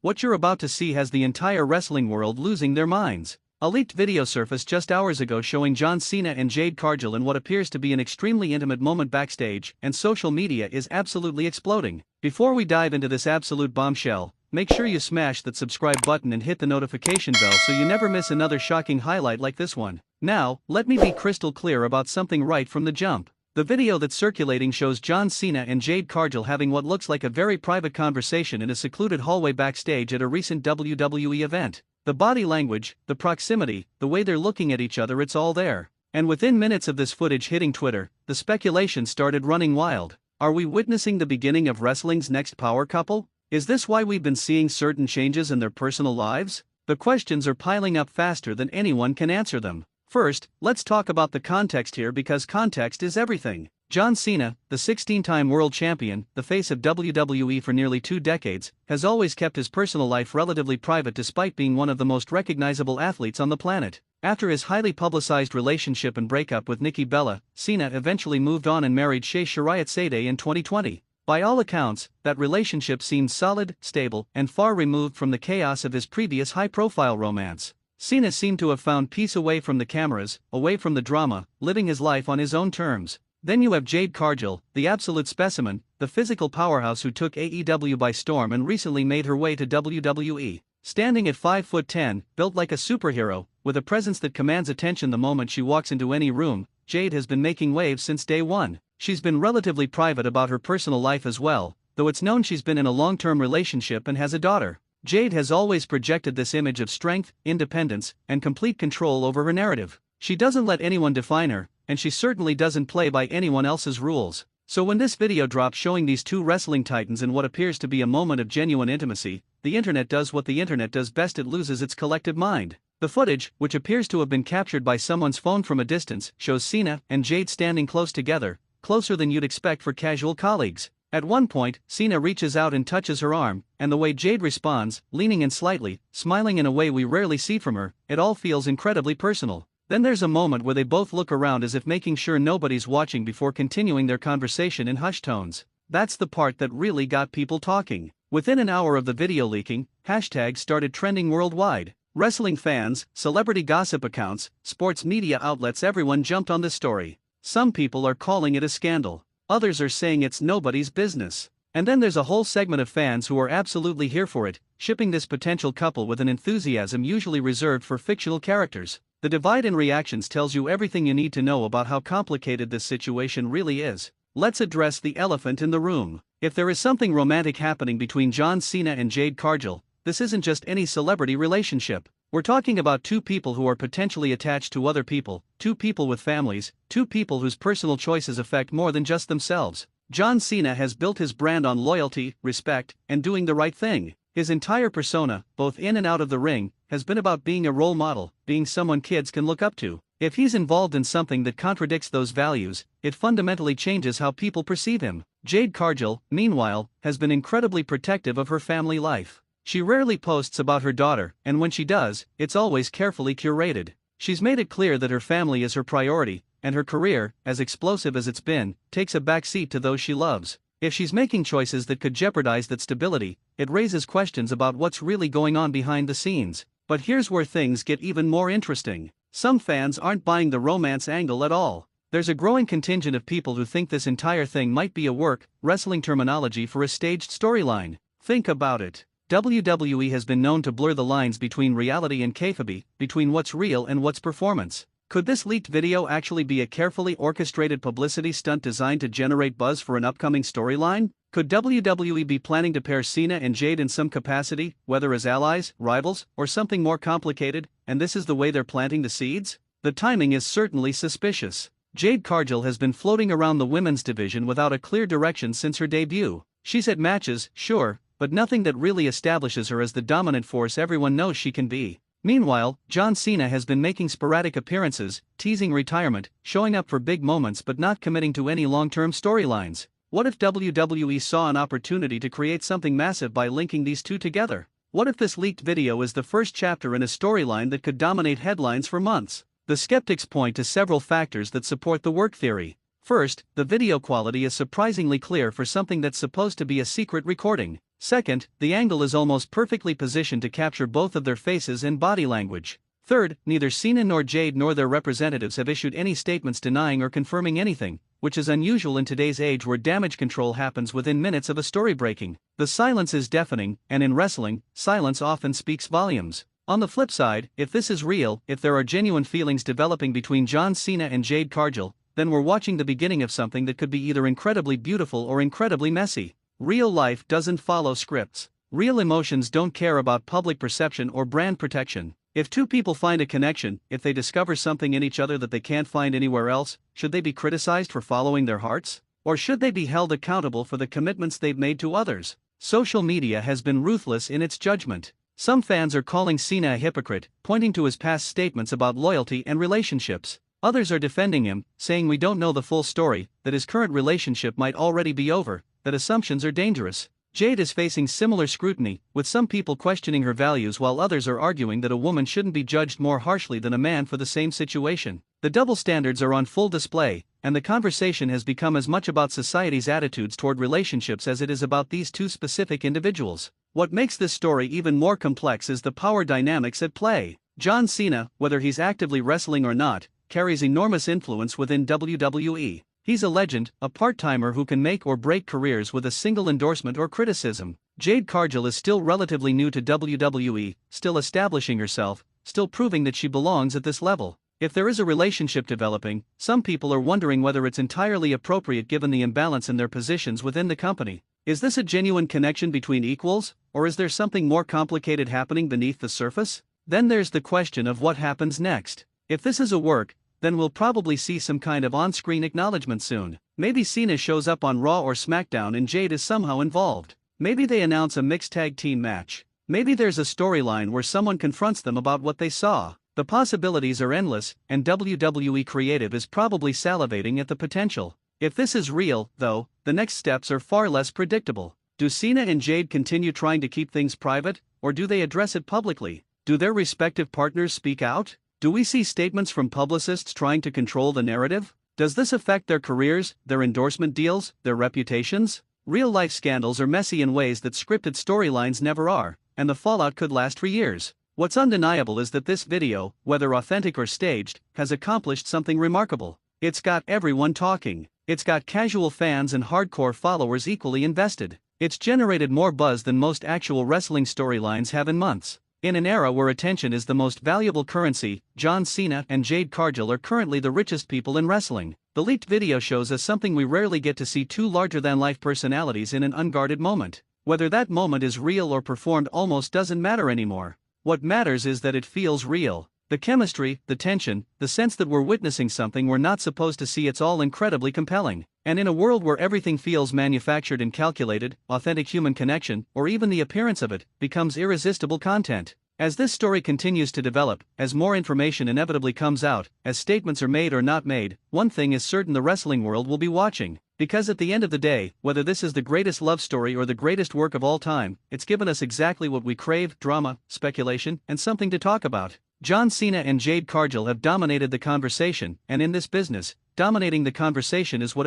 What you're about to see has the entire wrestling world losing their minds. A leaked video surfaced just hours ago showing John Cena and Jade Cargill in what appears to be an extremely intimate moment backstage, and social media is absolutely exploding. Before we dive into this absolute bombshell, make sure you smash that subscribe button and hit the notification bell so you never miss another shocking highlight like this one. Now, let me be crystal clear about something right from the jump. The video that's circulating shows John Cena and Jade Cargill having what looks like a very private conversation in a secluded hallway backstage at a recent WWE event. The body language, the proximity, the way they're looking at each other, it's all there. And within minutes of this footage hitting Twitter, the speculation started running wild. Are we witnessing the beginning of wrestling's next power couple? Is this why we've been seeing certain changes in their personal lives? The questions are piling up faster than anyone can answer them. First, let's talk about the context here because context is everything. John Cena, the 16-time world champion, the face of WWE for nearly 2 decades, has always kept his personal life relatively private despite being one of the most recognizable athletes on the planet. After his highly publicized relationship and breakup with Nikki Bella, Cena eventually moved on and married Jade in 2020. By all accounts, that relationship seemed solid, stable, and far removed from the chaos of his previous high-profile romance. Cena seemed to have found peace away from the cameras, away from the drama, living his life on his own terms. Then you have Jade Cargill, the absolute specimen, the physical powerhouse who took AEW by storm and recently made her way to WWE. Standing at 5'10", built like a superhero, with a presence that commands attention the moment she walks into any room, Jade has been making waves since day one. She's been relatively private about her personal life as well, though it's known she's been in a long-term relationship and has a daughter. Jade has always projected this image of strength, independence, and complete control over her narrative. She doesn't let anyone define her, and she certainly doesn't play by anyone else's rules. So when this video drops showing these two wrestling titans in what appears to be a moment of genuine intimacy, the internet does what the internet does best: it loses its collective mind. The footage, which appears to have been captured by someone's phone from a distance, shows Cena and Jade standing close together, closer than you'd expect for casual colleagues. At one point, Cena reaches out and touches her arm, and the way Jade responds, leaning in slightly, smiling in a way we rarely see from her, it all feels incredibly personal. Then there's a moment where they both look around as if making sure nobody's watching before continuing their conversation in hushed tones. That's the part that really got people talking. Within an hour of the video leaking, hashtags started trending worldwide. Wrestling fans, celebrity gossip accounts, sports media outlets, everyone jumped on this story. Some people are calling it a scandal. Others are saying it's nobody's business. And then there's a whole segment of fans who are absolutely here for it, shipping this potential couple with an enthusiasm usually reserved for fictional characters. The divide in reactions tells you everything you need to know about how complicated this situation really is. Let's address the elephant in the room. If there is something romantic happening between John Cena and Jade Cargill, this isn't just any celebrity relationship. We're talking about two people who are potentially attached to other people, two people with families, two people whose personal choices affect more than just themselves. John Cena has built his brand on loyalty, respect, and doing the right thing. His entire persona, both in and out of the ring, has been about being a role model, being someone kids can look up to. If he's involved in something that contradicts those values, it fundamentally changes how people perceive him. Jade Cargill, meanwhile, has been incredibly protective of her family life. She rarely posts about her daughter, and when she does, it's always carefully curated. She's made it clear that her family is her priority, and her career, as explosive as it's been, takes a backseat to those she loves. If she's making choices that could jeopardize that stability, it raises questions about what's really going on behind the scenes. But here's where things get even more interesting. Some fans aren't buying the romance angle at all. There's a growing contingent of people who think this entire thing might be a wrestling terminology for a staged storyline. Think about it. WWE has been known to blur the lines between reality and kayfabe, between what's real and what's performance. Could this leaked video actually be a carefully orchestrated publicity stunt designed to generate buzz for an upcoming storyline? Could WWE be planning to pair Cena and Jade in some capacity, whether as allies, rivals, or something more complicated, and this is the way they're planting the seeds? The timing is certainly suspicious. Jade Cargill has been floating around the women's division without a clear direction since her debut. She's had matches, sure, but nothing that really establishes her as the dominant force everyone knows she can be. Meanwhile, John Cena has been making sporadic appearances, teasing retirement, showing up for big moments but not committing to any long-term storylines. What if WWE saw an opportunity to create something massive by linking these two together? What if this leaked video is the first chapter in a storyline that could dominate headlines for months? The skeptics point to several factors that support the work theory. First, the video quality is surprisingly clear for something that's supposed to be a secret recording. Second, the angle is almost perfectly positioned to capture both of their faces and body language. Third, neither Cena nor Jade nor their representatives have issued any statements denying or confirming anything, which is unusual in today's age where damage control happens within minutes of a story breaking. The silence is deafening, and in wrestling, silence often speaks volumes. On the flip side, if this is real, if there are genuine feelings developing between John Cena and Jade Cargill, then we're watching the beginning of something that could be either incredibly beautiful or incredibly messy. Real life doesn't follow scripts. Real emotions don't care about public perception or brand protection. If two people find a connection, if they discover something in each other that they can't find anywhere else, should they be criticized for following their hearts? Or should they be held accountable for the commitments they've made to others? Social media has been ruthless in its judgment. Some fans are calling Cena a hypocrite, pointing to his past statements about loyalty and relationships. Others are defending him, saying we don't know the full story, that his current relationship might already be over, that assumptions are dangerous. Jade is facing similar scrutiny, with some people questioning her values while others are arguing that a woman shouldn't be judged more harshly than a man for the same situation. The double standards are on full display, and the conversation has become as much about society's attitudes toward relationships as it is about these two specific individuals. What makes this story even more complex is the power dynamics at play. John Cena, whether he's actively wrestling or not, carries enormous influence within WWE. He's a legend, a part-timer who can make or break careers with a single endorsement or criticism. Jade Cargill is still relatively new to WWE, still establishing herself, still proving that she belongs at this level. If there is a relationship developing, some people are wondering whether it's entirely appropriate given the imbalance in their positions within the company. Is this a genuine connection between equals, or is there something more complicated happening beneath the surface? Then there's the question of what happens next. If this is a work, then we'll probably see some kind of on-screen acknowledgement soon. Maybe Cena shows up on Raw or SmackDown and Jade is somehow involved. Maybe they announce a mixed tag team match. Maybe there's a storyline where someone confronts them about what they saw. The possibilities are endless, and WWE Creative is probably salivating at the potential. If this is real, though, the next steps are far less predictable. Do Cena and Jade continue trying to keep things private, or do they address it publicly? Do their respective partners speak out? Do we see statements from publicists trying to control the narrative? Does this affect their careers, their endorsement deals, their reputations? Real-life scandals are messy in ways that scripted storylines never are, and the fallout could last for years. What's undeniable is that this video, whether authentic or staged, has accomplished something remarkable. It's got everyone talking. It's got casual fans and hardcore followers equally invested. It's generated more buzz than most actual wrestling storylines have in months. In an era where attention is the most valuable currency, John Cena and Jade Cargill are currently the richest people in wrestling. The leaked video shows us something we rarely get to see: two larger-than-life personalities in an unguarded moment. Whether that moment is real or performed almost doesn't matter anymore. What matters is that it feels real. The chemistry, the tension, the sense that we're witnessing something we're not supposed to see, it's all incredibly compelling. And in a world where everything feels manufactured and calculated, authentic human connection, or even the appearance of it, becomes irresistible content. As this story continues to develop, as more information inevitably comes out, as statements are made or not made, one thing is certain: the wrestling world will be watching. Because at the end of the day, whether this is the greatest love story or the greatest work of all time, it's given us exactly what we crave: drama, speculation, and something to talk about. John Cena and Jade Cargill have dominated the conversation, and in this business, dominating the conversation is what it's